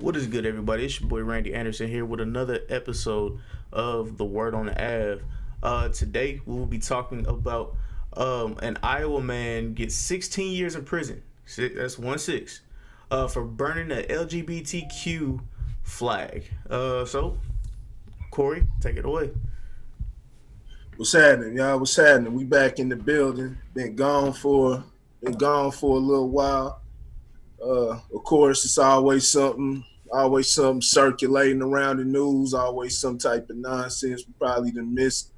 What is good, everybody? It's your boy Randy Anderson here with another episode of The Word on the Ave. Today, we will be talking about an Iowa man gets 16 years in prison. That's 1-6 for burning the LGBTQ flag. So, Corey, take it away. What's happening, y'all? What's happening? We back in the building. Been gone for a little while. Of course, it's always something circulating around the news. Always some type of nonsense. We probably done missed,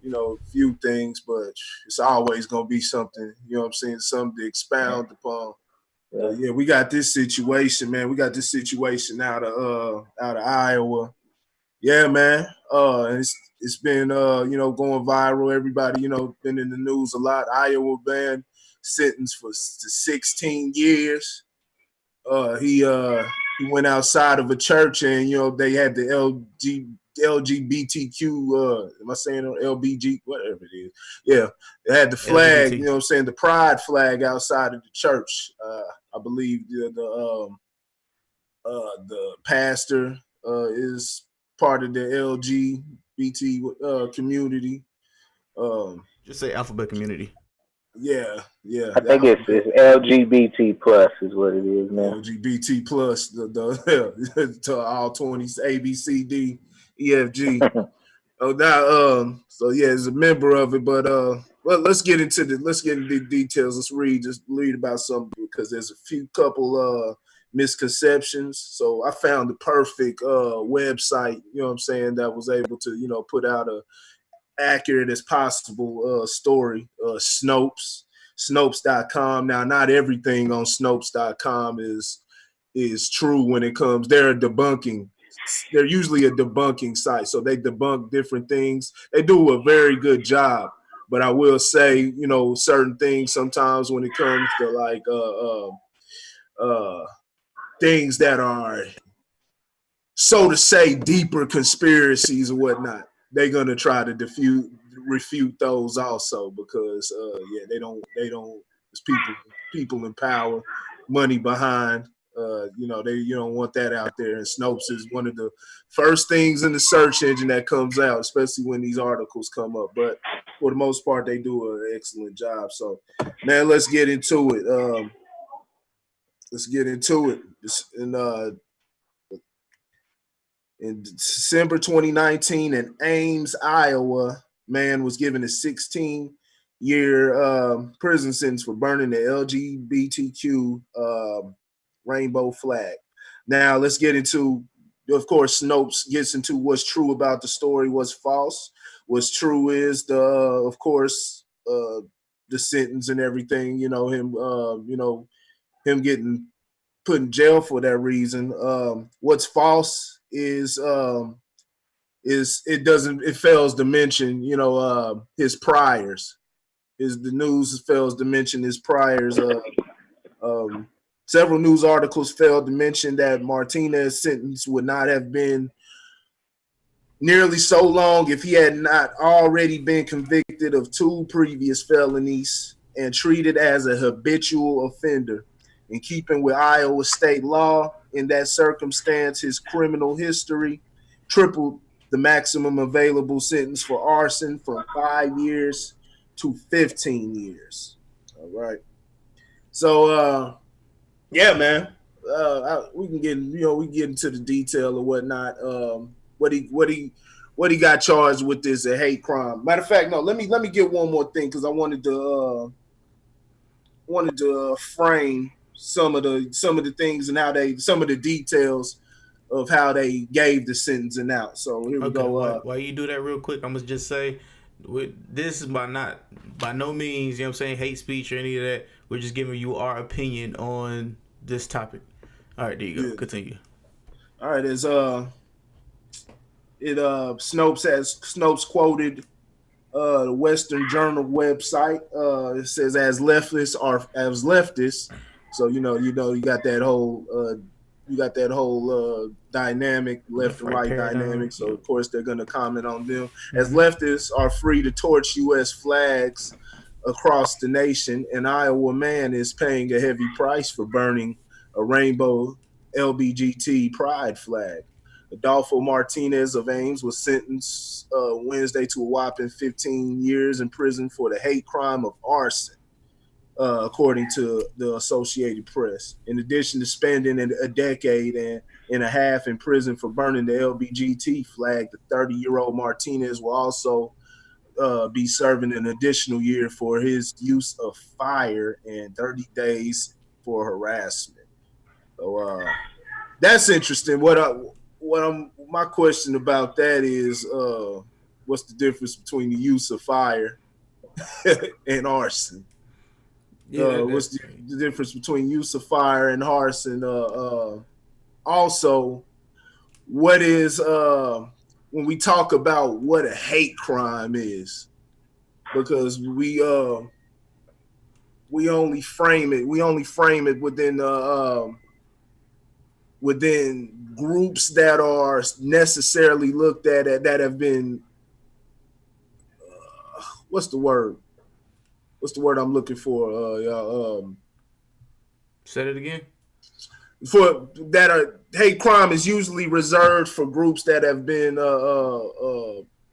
a few things, but it's always gonna be something. You know what I'm saying? Something to expound upon. Yeah, we got this situation, man. We got this situation out of Iowa. Yeah, man. It's been going viral. Everybody been in the news a lot. Iowa man sentenced for to 16 years. He went outside of a church and they had the LGBTQ. Am I saying LBG? Whatever it is. Yeah, they had the flag. LGBT. You know what I'm saying, the pride flag outside of the church. I believe the pastor is part of the LGBT community. Just say alphabet community. Yeah. I think it's LGBT plus is what it is now. LGBT plus the to all 20s A B C D E F G. Oh, now so yeah, as a member of it, but well, let's get into the details. Let's read about something because there's a few couple misconceptions. So I found the perfect website, you know what I'm saying, that was able to, put out a accurate as possible story. Snopes.com. Now, not everything on Snopes.com is true when it comes. They're usually a debunking site, so they debunk different things. They do a very good job, but I will say, certain things sometimes when it comes to like things that are, so to say, deeper conspiracies or whatnot, they're gonna try to refute those also because they don't it's people in power, money behind. They don't want that out there. And Snopes is one of the first things in the search engine that comes out, especially when these articles come up. But for the most part, they do an excellent job. So, man, let's get into it. In December 2019, in Ames, Iowa, man was given a 16-year prison sentence for burning the LGBTQ rainbow flag. Now, let's get into, of course, Snopes gets into what's true about the story, what's false. What's true is of course, the sentence and everything. Him getting put in jail for that reason. What's false is it fails to mention his priors. The news fails to mention his priors. Several news articles failed to mention that Martinez's sentence would not have been nearly so long if he had not already been convicted of 2 previous felonies and treated as a habitual offender. In keeping with Iowa state law, in that circumstance, his criminal history tripled the maximum available sentence for arson from 5 years to 15 years. All right. So, yeah, man, we can get into the detail or whatnot. What he got charged with is a hate crime. Matter of fact, no, let me get one more thing because I wanted to frame some of the things and some of the details of how they gave the sentencing out. So here we go. While you do that real quick, I'm gonna just say this is by no means, you know what I'm saying, hate speech or any of that. We're just giving you our opinion on this topic. All right, there you go. Yeah. Continue. All right, Snopes quoted the Western Journal website. It says as leftists. So you got that whole dynamic, left and right dynamic. So of course they're gonna comment on them. As leftists are free to torch U.S. flags across the nation, an Iowa man is paying a heavy price for burning a rainbow LBGT pride flag. Adolfo Martinez of Ames was sentenced Wednesday to a whopping 15 years in prison for the hate crime of arson, according to the Associated Press. In addition to spending a decade and a half in prison for burning the LBGT flag, the 30-year-old Martinez will also be serving an additional year for his use of fire and 30 days for harassment. So that's interesting. My question about that is, what's the difference between the use of fire and arson? Yeah, What's the difference between use of fire and arson? Also, what is when we talk about what a hate crime is? Because we only frame it within groups that are necessarily looked at that have been what's the word I'm looking for, Said it again. for that are hate crime is usually reserved for groups that have been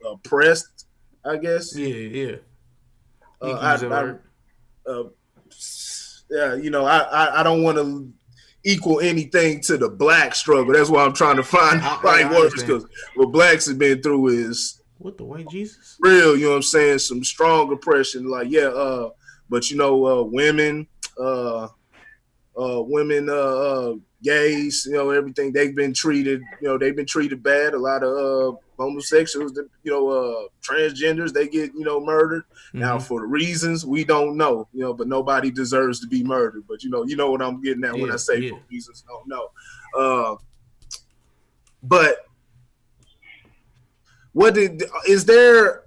oppressed, I guess. Yeah. You can use that I word. uh, yeah, I don't want to equal anything to the black struggle. That's why I'm trying to find the I right words, understand. because what blacks have been through is What the white Jesus? real. You know what I'm saying? Some strong oppression. Like but women, uh, gays, everything they've been treated. They've been treated bad. A lot of homosexuals, transgenders, they get murdered. Now, Mm-hmm. for the reasons we don't know, but nobody deserves to be murdered. But you know what I'm getting at when I say Yeah. for reasons don't know. But is there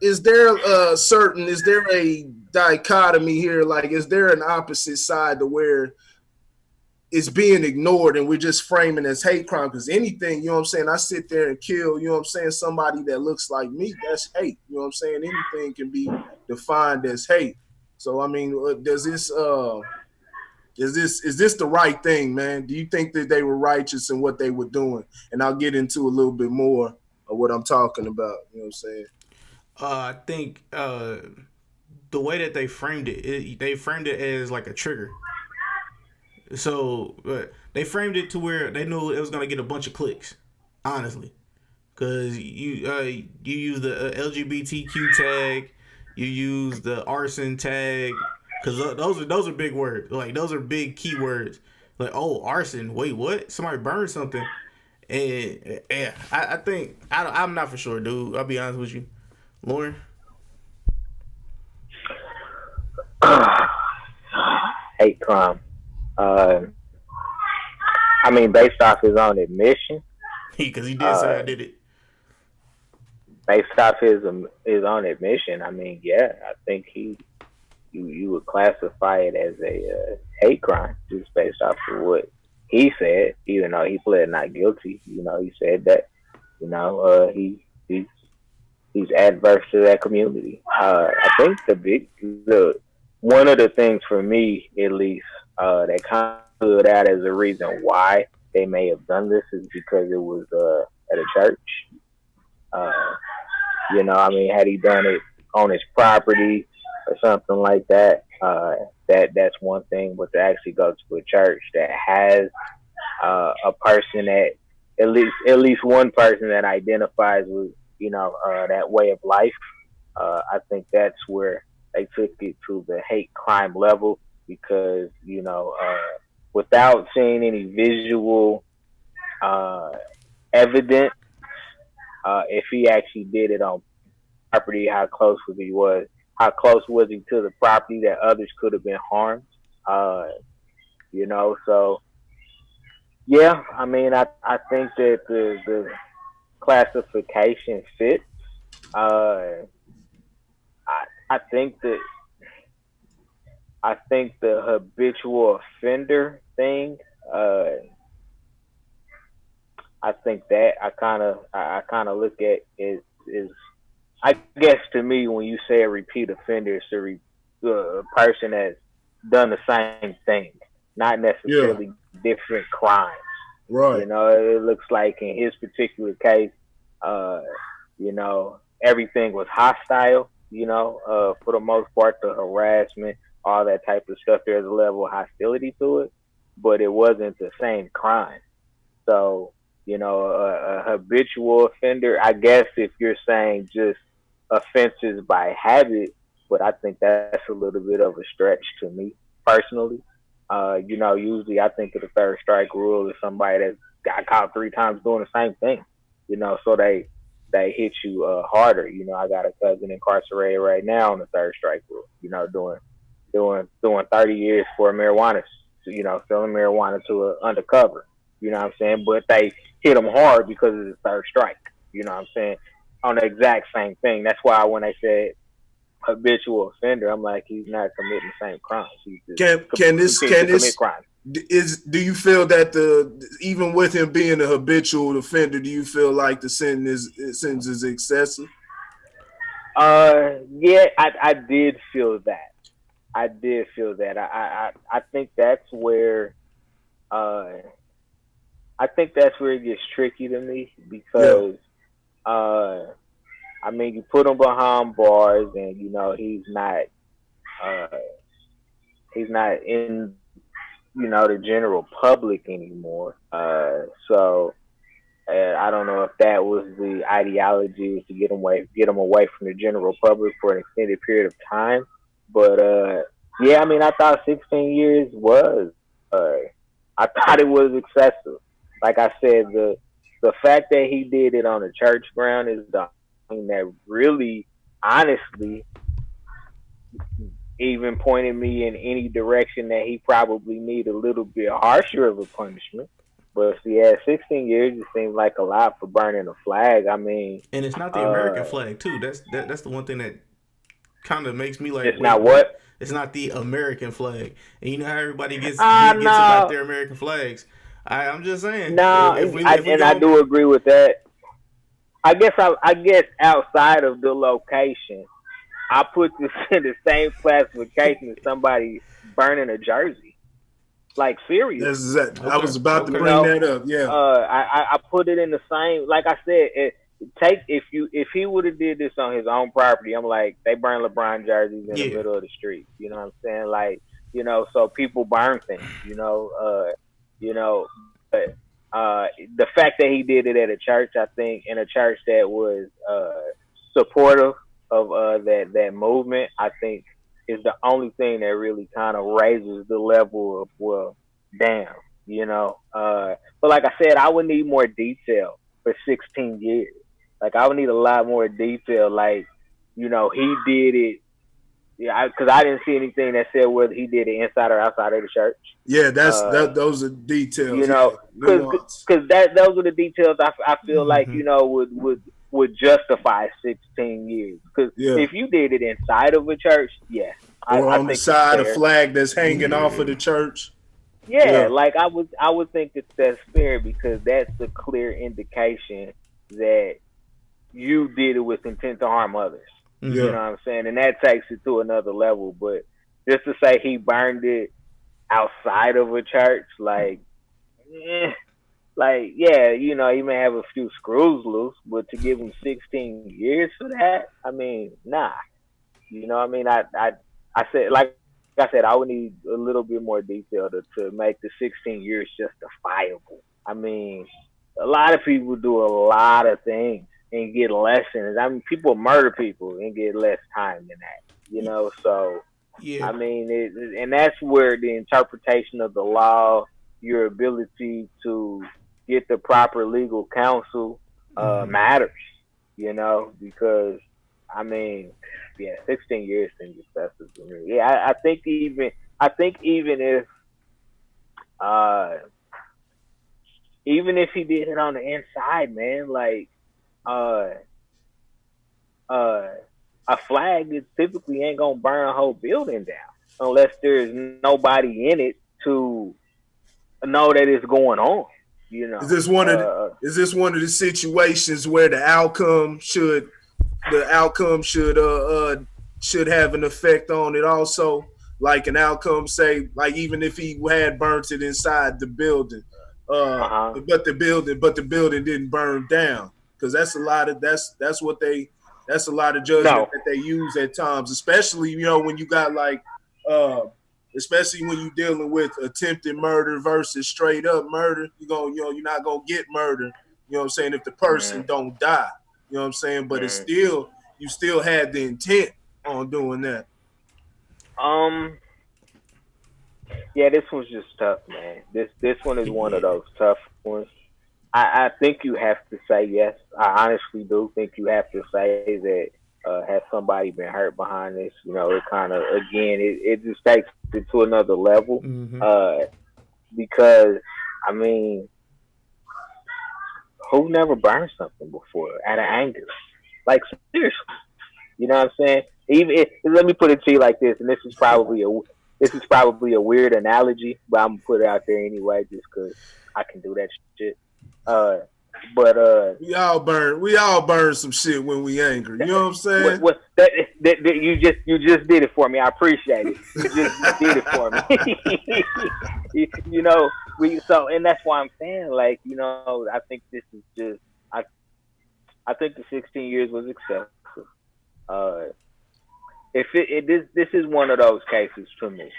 a dichotomy here? Like, is there an opposite side to where it's being ignored and we're just framing as hate crime? Because anything, I sit there and kill, somebody that looks like me, that's hate. Anything can be defined as hate. So I mean, is this the right thing, man? Do you think that they were righteous in what they were doing? And I'll get into a little bit more of what I'm talking about. You know what I'm saying? I think the way that they framed they framed it as like a trigger. So they framed it to where they knew it was gonna get a bunch of clicks. Honestly, because you use the LGBTQ tag, you use the arson tag, because those are big words. Like, those are big keywords. Like, oh, arson. Wait, what? Somebody burned something. And yeah, I think I'm not for sure, dude. I'll be honest with you, Lauren. Hate crime. Uh, I mean, based off his own admission, Because he did say uh, I did it. based off his own admission, I mean, yeah, I think you would classify it as a hate crime just based off of what he said. Even though he pled not guilty, he said that he's adverse to that community. I think the one of the things for me, at least, that kind of stood out as a reason why they may have done this is because it was at a church. Uh, I mean, had he done it on his property or something like that, that's one thing. But to actually go to a church that has a person that at least one person that identifies with that way of life, I think that's where they took it to the hate crime level because without seeing any visual uh, evidence, if he actually did it on property, how close was he to the property that others could have been harmed, uh, so yeah, I mean, I think that the classification fits. Uh, I think that the habitual offender thing. I think that I kind of look at is I guess to me when you say a repeat offender, it's a person that's done the same thing, not Yeah, necessarily different crimes. Right. It looks like in his particular case, uh, everything was hostile. For the most part, the harassment, all that type of stuff. There's a level of hostility to it, but it wasn't the same crime. So, a habitual offender, I guess if you're saying just offenses by habit, but I think that's a little bit of a stretch to me personally. Usually I think of the third strike rule as somebody that got caught 3 times doing the same thing, so they hit you harder. I got a cousin incarcerated right now on the third strike rule, doing 30 years for marijuana, selling marijuana to an undercover. You know what I'm saying? But they hit him hard because of the third strike. You know what I'm saying? On the exact same thing. That's why when they said habitual offender, I'm like, he's not committing the same crimes. He's just Can this commit crimes. do you feel that even with him being a habitual offender, do you feel like the sentence is excessive? Yeah, I did feel that. I did feel that. I think that's where it gets tricky to me because you put him behind bars and he's not in the general public anymore. So I don't know if that was the ideology to get him away from the general public for an extended period of time. But I thought 16 years was. I thought it was excessive. Like I said, the fact that he did it on a church ground is the thing that really, honestly, even pointed me in any direction that he probably need a little bit harsher of a punishment. But see, 16 years it seems like a lot for burning a flag. And it's not the American flag too. That's the one thing that kind of makes me like. It's not what? It's not the American flag. And you know how everybody gets about their American flags. I'm just saying. No, I do agree with that. I guess outside of the location, I put this in the same classification as somebody burning a jersey. Like, serious. Okay. I was about to bring that up. Yeah. I put it in the same. Like I said, if he would have did this on his own property, I'm like, they burn LeBron jerseys in the middle of the street. You know what I'm saying? Like, so people burn things. But the fact that he did it at a church, I think, in a church that was supportive of that movement, I think is the only thing that really kind of raises the level of, well, damn, But like I said, I would need more detail for 16 years. Like, I would need a lot more detail. Like, he did it. Yeah, because I didn't see anything that said whether he did it inside or outside of the church. Yeah, those are details. Because those are the details I feel like would justify 16 years. Because if you did it inside of a church, or on the side of flag that's hanging off of the church. Yeah, like I would think that's fair because that's a clear indication that you did it with intent to harm others. You know what I'm saying? And that takes it to another level. But just to say he burned it outside of a church, he may have a few screws loose, but to give him 16 years for that, nah. I said, I would need a little bit more detail to make the 16 years justifiable. A lot of people do a lot of things and get lessons. People murder people and get less time than that, so, and that's where the interpretation of the law, your ability to get the proper legal counsel, matters, because, 16 years seems excessive to me. Yeah, I think even if he did it on the inside, man, like, a flag is typically ain't gonna burn a whole building down unless there's nobody in it to know that it's going on. Is this one of the situations where the outcome should have an effect on it also? Like an outcome, say, like even if he had burnt it inside the building, Uh-huh. But the building didn't burn down, because that's a lot of judgment No. that they use at times, especially when you got like uh, especially when you're dealing with attempted murder versus straight up murder. You're not gonna get murder. You know what I'm saying? If the person Mm, don't die, you know what I'm saying. But it's mm. still you still had the intent on doing that. Um. Yeah, this one's just tough, man. This one is one of Yeah. those tough ones. I think you have to say yes. I honestly do think you have to say that has somebody been hurt behind this? It kind of again it just takes it to another level. Mm-hmm. Uh, because I mean, who never burned something before out of anger? Like seriously, you know what I'm saying? Let me put it to you like this, and this is probably a weird analogy, but I'm gonna put it out there anyway, just because I can do that shit. Uh, but We all burn some shit when we angry. You know what I'm saying? that you just did it for me. I appreciate it. You just did it for me. We so and that's why I'm saying like I think this is just I I think the 16 years was excessive. Uh, if this is one of those cases to me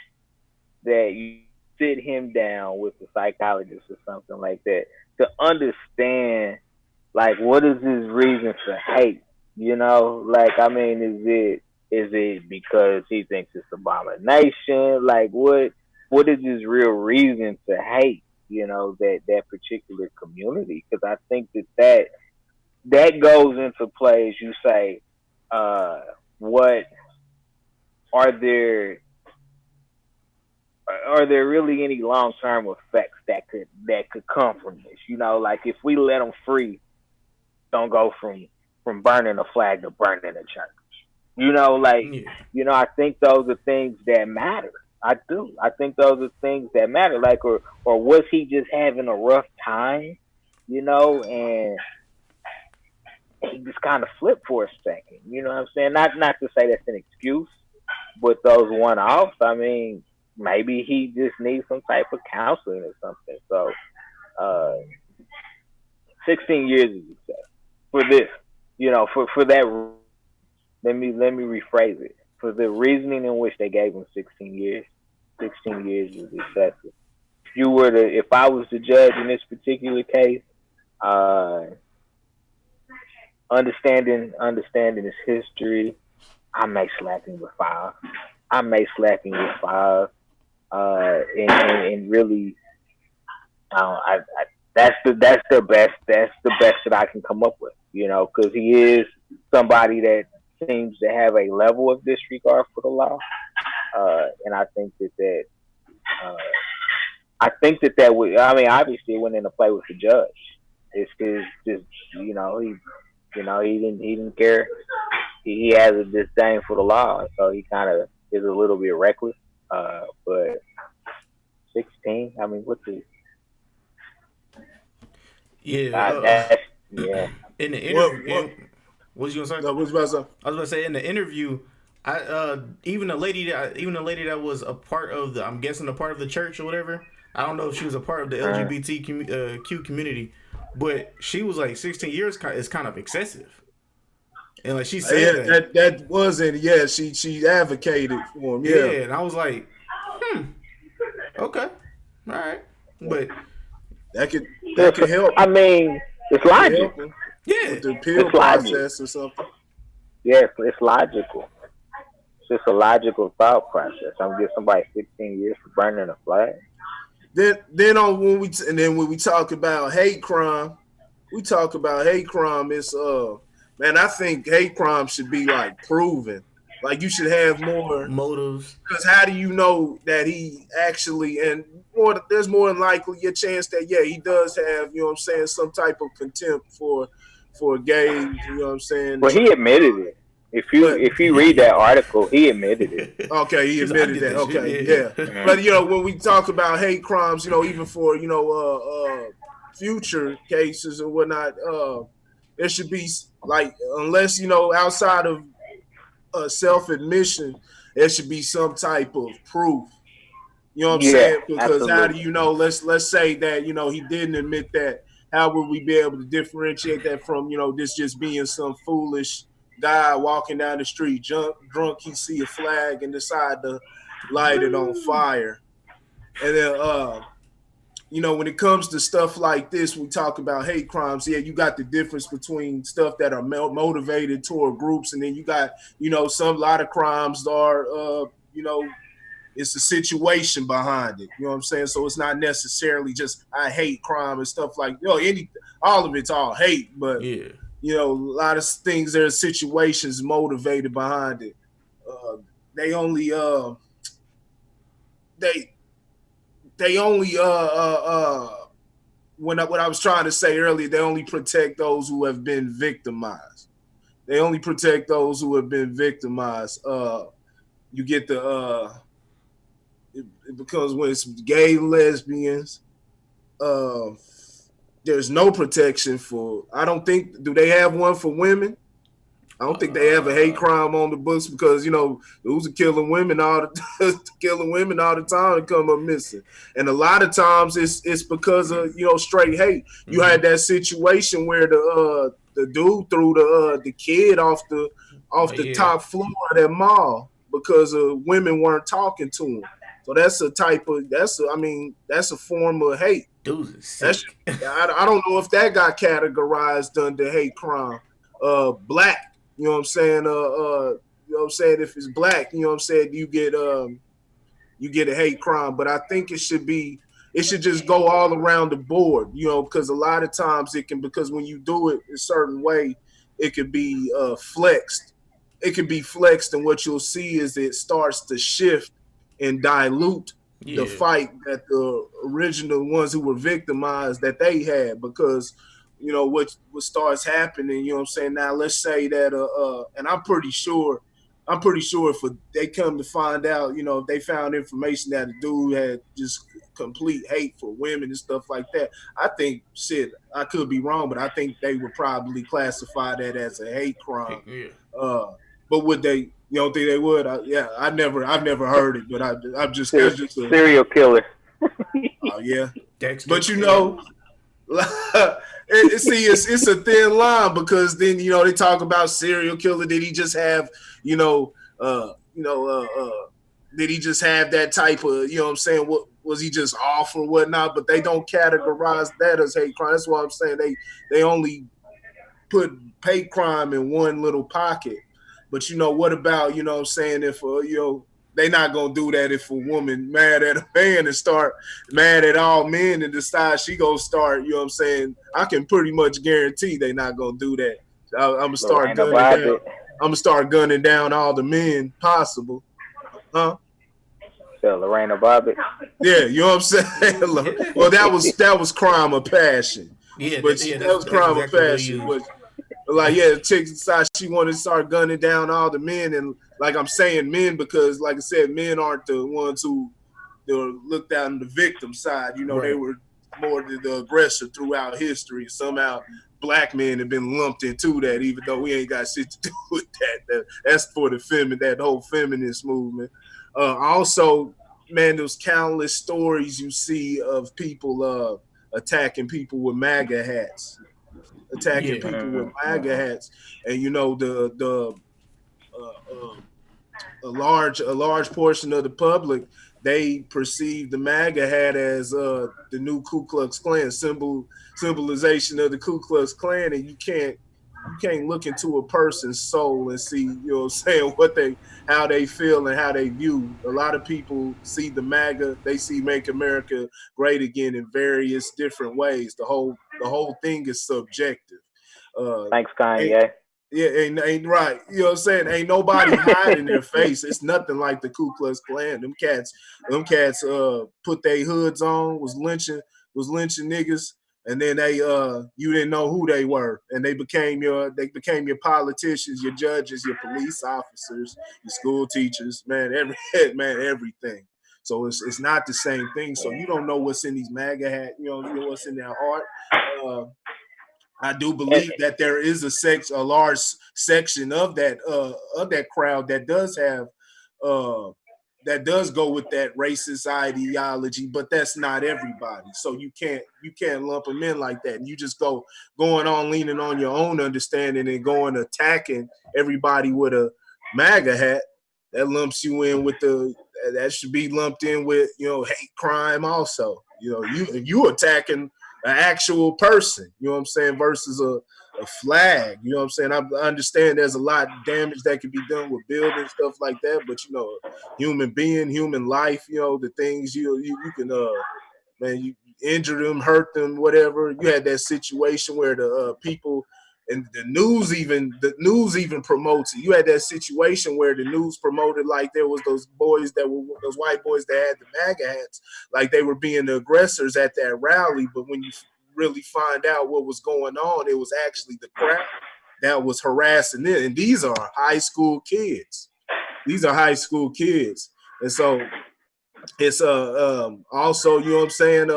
that you sit him down with a psychologist or something like that to understand like what is his reason for hate. Like I mean, is it because he thinks it's abomination? Like what is his real reason to hate? That particular community, because I think that goes into play as you say. What are there are there really any long term effects that could come from this? Like if we let them free, don't go from burning a flag to burning a church. Like Yeah. I think those are things that matter. I do. I think those are things that matter. Like, or was he just having a rough time? And he just kind of flipped for a second. You know what I'm saying? Not to say that's an excuse, but those one offs. I mean, maybe he just needs some type of counseling or something. So, uh, 16 years is success for this. For that. Let me rephrase it. For the reasoning in which they gave him 16 years, 16 years is excessive. If I was the judge in this particular case, uh, understanding his history, I may slap him with five. I may slap him with five. And really, that's the best that I can come up with. Because he is somebody that seems to have a level of disregard for the law, and uh, I think that would. I mean, obviously, it went into play with the judge. It's just he didn't care. He has a disdain for the law, so he kind of is a little bit reckless. But 16, I mean, what's the Yeah. that's yeah. In the interview, What what was you gonna say? no, what's about to say? I was gonna say in the interview, I even the lady that was a part of I'm guessing a part of the church or whatever. I don't know if she was a part of the Uh, LGBTQ community, but she was like 16 years is kind of excessive, and like she Yeah, said that. that wasn't. Yeah, she advocated for him. Yeah, Yeah, and I was like, okay, all right, but that could that could help. I mean, it's That could logic. help him yeah, with the appeal It's logic. process or something. Yes, it's logical. It's just a logical thought process. I'm gonna give somebody 15 years for burning a flag. Then when we talk about hate crime, we talk about hate crime. It's man, I think hate crime should be like proven. Like you should have more. motives. Because how do you know that he actually there's more than likely a chance that he does have, you know what I'm saying, some type of contempt for gays, you know what I'm saying? Well, he admitted it. If you But if you read that article, he admitted it. okay, he She's like, I admitted did that. that shit. Okay, yeah. Yeah. Mhm. But when we talk about hate crimes, even for future cases or whatnot, there should be like, unless outside of self admission, there should be some type of proof You know what I'm Yeah, saying? Because how do absolutely. you know? Let's say that he didn't admit that. How would we be able to differentiate that from this just being some foolish guy walking down the street, drunk, he see a flag and decide to light it on fire, and then when it comes to stuff like this, we talk about hate crimes. Yeah, you got the difference between stuff that are motivated toward groups, and then you got, some lot of crimes are, it's a situation behind it. You know what I'm saying? So it's not necessarily just I hate crime and stuff like all of it's all hate, but Yeah. a lot of things there are situations motivated behind it. Uh, they only they they only what I was trying to say earlier, they only protect those who have been victimized. They only protect those who have been victimized. You get it becomes when it's gay lesbians. Uh, there's no protection for. I don't think. Do they have one for women? I don't think they have a hate crime on the books because those are killing women all the killing women all the time and come up missing. And a lot of times it's because of straight hate. You had that situation where the dude threw the kid Oh off the yeah. top floor of that mall because women weren't talking to him. So that's a type of that's a form of hate. Dudes is That's sick. I don't know if that got categorized under hate crime. Black, you know what I'm saying? You know what I'm saying? If it's black, you know what I'm saying, you get a hate crime. But I think it should just go all around the board, because a lot of times because when you do it a certain way, it could be flexed. It could be flexed, and what you'll see is it starts to shift and dilute the Yeah. fight that the original ones who were victimized that they had, because what starts happening, you know what I'm saying? Now let's say that and I'm pretty sure if they come to find out, if they found information that a dude had just complete hate for women and stuff like that, I think I could be wrong, but I think they would probably classify that as a hate crime. Yeah. Uh, but would they? You don't think they would? I've never heard it, but that's just a Serial killer. yeah. Dexter. But Yeah. it's a thin line, because then they talk about serial killer. Did he just have you know uh you know did he just have that type of, what I'm saying, what was he just off or whatnot? But they don't categorize that as hate crime. That's why I'm saying they only put hate crime in one little pocket. But what about, what I'm saying, if they not gonna do that if a woman mad at a man and start mad at all men and decide she gonna start, what I'm saying, I can pretty much guarantee they not gonna do that. I'm gonna start Lorena gunning down. Bobbitt. I'm gonna start gunning down all the men possible, huh? So Lorena Bobbitt. Yeah, you know what I'm saying. Yeah. Well, that was crime of passion, Yeah. but Yeah. that was That's crime of exactly what he passion. used. But like, yeah, the chick decided she wanted to start gunning down all the men, and like I'm saying men because, like I said, men aren't the ones who looked down the victim side. They Right. were more the aggressor throughout history. Somehow, black men have been lumped into that, even though we ain't got shit to do with that. That's for that whole feminist movement. Also, man, there's countless stories you see of people attacking people with MAGA hats, attacking Yeah. people with Mm-hmm, MAGA mm-hmm. hats, and the a large portion of the public, they perceive the MAGA hat as the new Ku Klux Klan symbolization of the Ku Klux Klan, and you can't look into a person's soul and see, what I'm saying, how they feel and how they view. A lot of people see the MAGA, they see Make America Great Again in various different ways. The whole thing is subjective. Uh, Thanks, ain't, Kanye. yeah, ain't right. You know what I'm saying? Ain't nobody hiding their face. It's nothing like the Ku Klux Klan. Them cats put their hoods on, was lynching niggas, and then you didn't know who they were, and they became your politicians, your judges, your police officers, your school teachers, man, everything. So it's not the same thing. So you don't know what's in these MAGA hat, what's in their heart. Uh, I do And, believe that there is a large section of that crowd that does have uh, that does go with that racist ideology, but that's not everybody. So you can't lump them in like that. And you just going on leaning on your own understanding and going attacking everybody with a MAGA hat. That lumps you in with that should be lumped in with hate crime also. You attacking an actual person. You know what I'm saying versus a flag. You know what I'm saying? I understand there's a lot of damage that can be done with buildings, stuff like that, but human being, human life, the things you can man, you injure them, hurt them, whatever. You had that situation where the people and the news even promotes it. You had that situation where the news promoted like there was those white boys that had the MAGA hats, like they were being the aggressors at that rally. But when you really find out what was going on, it was actually the crowd that was harassing it. And these are high school kids. And so it's also, you know what I'm saying,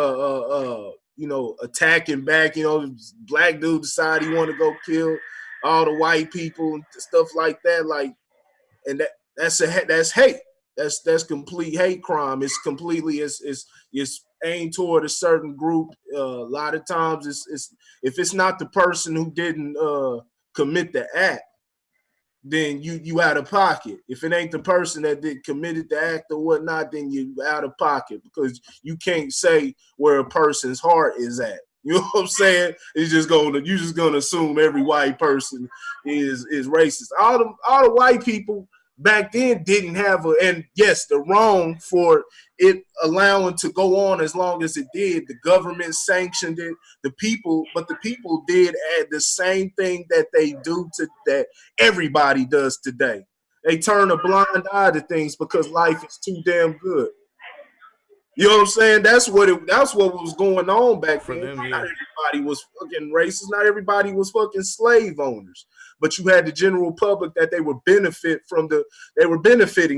attacking back, black dude decide he want to go kill all the white people and stuff like that, like, and that's hate. That's complete hate crime. It's completely it's aimed toward a certain group. A lot of times it's if it's not the person who didn't commit the act, then you out of pocket. If it ain't the person that did committed the act or whatnot, then you out of pocket because you can't say where a person's heart is at. You know what I'm saying? You're just gonna assume every white person is racist. All the white people back then didn't have and yes, the wrong for it allowing to go on as long as it did. The government sanctioned it. But the people did add the same thing that they do that everybody does today. They turn a blind eye to things because life is too damn good. You know what I'm saying? That's what was going on back For then. them, Not yeah. everybody was fucking racist. Not everybody was fucking slave owners. But you had the general public that they were benefiting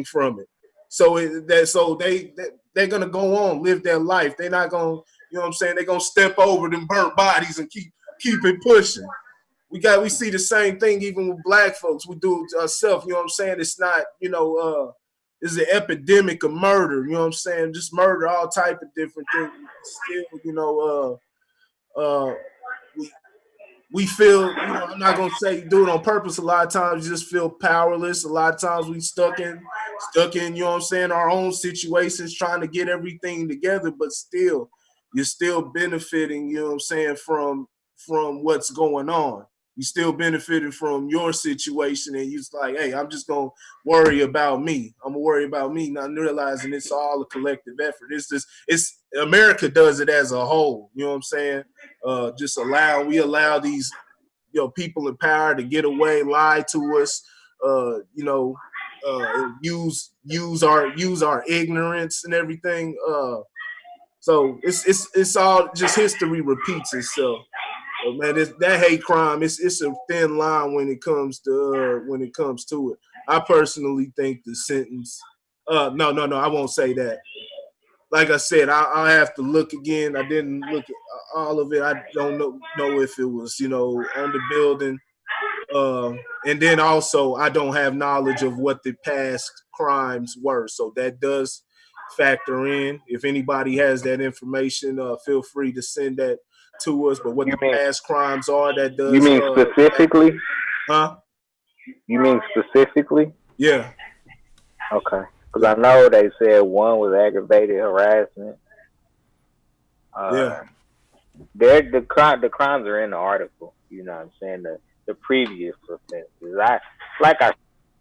from it. So they're gonna go on, live their life. They're not gonna, you know what I'm saying? They're gonna step over them burnt bodies and keep it pushing. We see the same thing even with black folks. We do it ourselves. You know what I'm saying? It's not, it's an epidemic of murder. You know what I'm saying? Just murder, all type of different things. Still, we we feel, I'm not gonna say do it on purpose. A lot of times you just feel powerless. A lot of times we stuck in, you know what I'm saying, our own situations, trying to get everything together, but still, you're still benefiting, you know what I'm saying, from what's going on. You still benefiting from your situation, and you're like, hey, I'm just gonna worry about me. I'm gonna worry about me, not realizing it's all a collective effort. It's America does it as a whole. You know what I'm saying? We allow these people in power to get away, lie to us, use our ignorance and everything. So it's all just history repeats itself. So, man, that hate crime. It's a thin line when it comes to it. I personally think the sentence. No, I won't say that. Like I said, I'll have to look again. I didn't look at all of it. I don't know if it was on the building. And then also, I don't have knowledge of what the past crimes were, so that does factor in. If anybody has that information, feel free to send that to us. But what You the mean past crimes are, that you does, mean specifically? huh? You mean specifically? Yeah, Okay. Because I know they said one was aggravated harassment. yeah. Uh, the crimes are in the article. You know what I'm saying? The previous offenses. I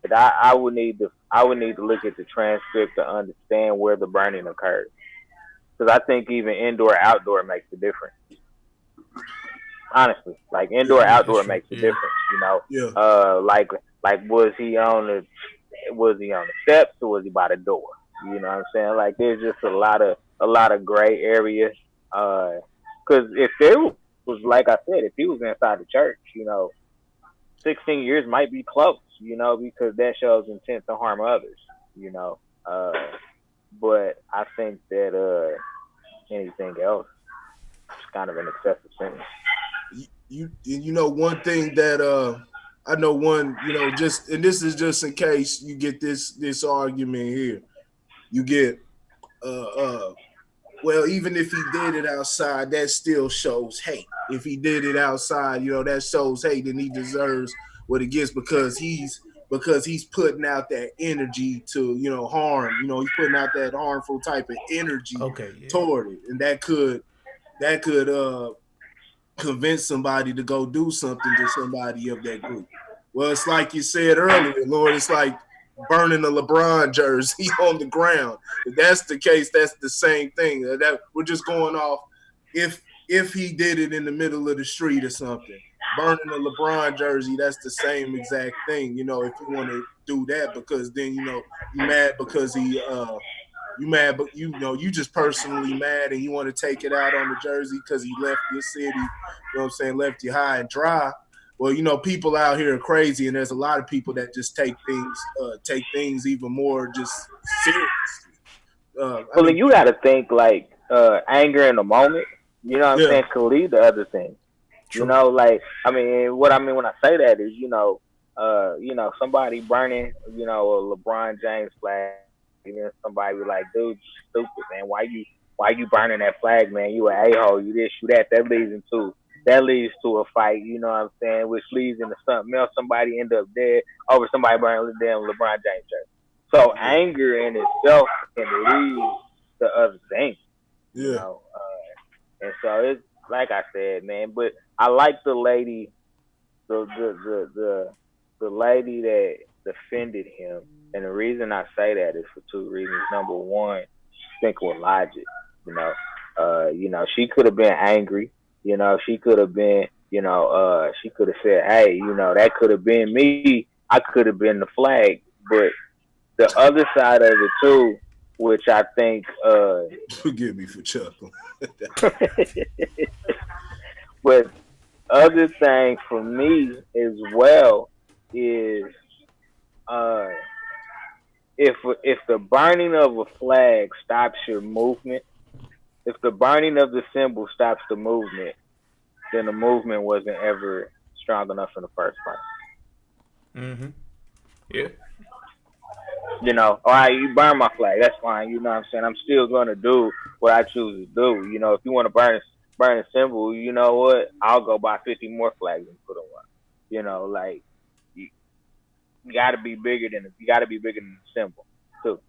said, I would need to look at the transcript to understand where the burning occurred. Because I think even indoor outdoor makes a difference. Honestly, like indoor Yeah, that's outdoor true. makes a Yeah. difference. Yeah. Like was he on the steps or was he by the door? You know what I'm saying? Like there's just a lot of gray areas. Because if there was, like I said, if he was inside the church, 16 years might be close. Because that shows intent to harm others. Uh, but I think that anything else is kind of an excessive sentence. One thing that I know, one, just, and this is just in case you get this argument here. You get well, even if he did it outside, that still shows hate. If he did it outside, that shows hate, and he deserves what he gets because he's putting out that energy to harm. He's putting out that harmful type of energy Okay, yeah. toward it, and that could convince somebody to go do something to somebody of that group. Well, it's like you said earlier, Lord. It's like burning a LeBron jersey on the ground. If that's the case, that's the same thing. That we're just going off if he did it in the middle of the street or something. Burning a LeBron jersey, that's the same exact thing. If you want to do that, because then you mad because you mad, but you just personally mad and you want to take it out on the jersey because he left your city. What I'm saying, left you high and dry. Well, people out here are crazy, and there's a lot of people that just take things even more just seriously. I Well, then mean, you got to think like anger in the moment. You know what I'm yeah, saying? Could lead to other things. True. Like I mean, what I mean when I say that is, somebody burning, a LeBron James flag, and then somebody be like, "Dude, you stupid, man. Why you burning that flag, man? You a hole. You this, you that." That leads to a fight. You know what I'm saying? Which leads into something else. Somebody end up dead over somebody burning the damn LeBron James shirt. So yeah, anger in itself can lead to other things, you yeah. know. And so it's like I said, man. But I like the lady, the lady that defended him, and the reason I say that is for two reasons. Number one, think with logic. You know, she could have been angry. She could have been, she could have said, "Hey, that could have been me. I could have been the flag." But the other side of it too, which I think, Forgive me for chuckling. but other thing for me as well is, uh, if the burning of a flag stops your movement, if the burning of the symbol stops the movement, then the movement wasn't ever strong enough in the first place. Mm-hmm. Yeah. All right, you burn my flag, that's fine. You know what I'm saying? I'm still gonna do what I choose to do. If you want to burn a symbol, you know what? I'll go buy 50 more flags and put them up. Like you gotta be bigger than the symbol too.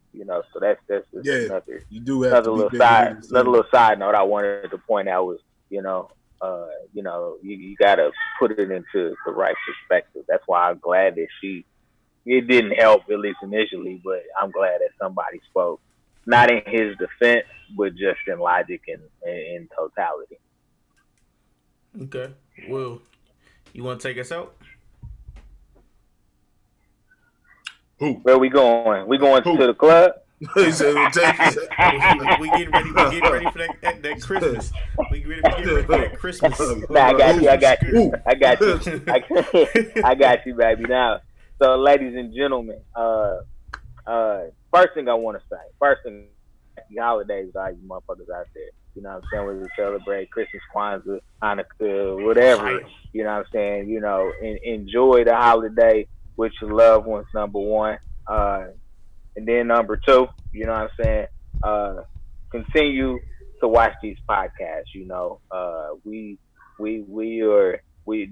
So that's just Yeah, another you do have to another be little bigger side than the another symbol. little side note I wanted to point out was, you gotta put it into the right perspective. That's why I'm glad that it didn't help, at least initially, but I'm glad that somebody spoke, not in his defense, but just in logic and in totality. Okay. Well, you want to take us out? Who? Where we going? We going to Who? the club? He said, "Well, take us We getting ready. We getting ready for that Christmas. We getting ready for that Christmas. Nah, I got you. I Who? Christmas got you. spirit. Who? I got you. I got you, baby. Now, so ladies and gentlemen, first thing I want to say, happy holidays to all you motherfuckers out there. You know what I'm saying? Whether you celebrate Christmas, Kwanzaa, Hanukkah, whatever. Ohio. You know what I'm saying? Enjoy the holiday with your loved ones. Number one, and then number two, you know what I'm saying? Uh, Continue to watch these podcasts. We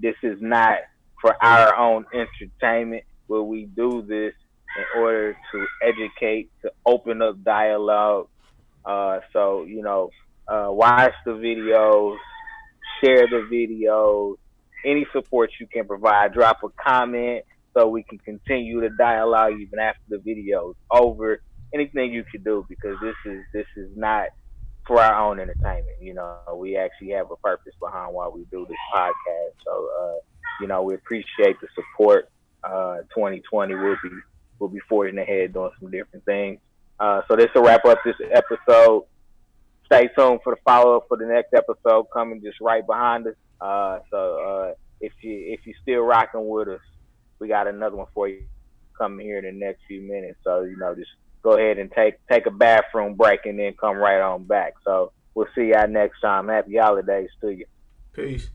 this is not for our own entertainment, but we do this in order to educate, to open up dialogue. Watch the videos, share the videos, any support you can provide. Drop a comment so we can continue the dialogue even after the video is over. Anything you can do, because this is not for our own entertainment. We actually have a purpose behind why we do this podcast. So, we appreciate the support. 2020 will be forging ahead doing some different things. So this will wrap up this episode. Stay tuned for the follow up for the next episode coming just right behind us. If you still rocking with us, we got another one for you coming here in the next few minutes. So just go ahead and take a bathroom break and then come right on back. So we'll see y'all next time. Happy holidays to you. Peace.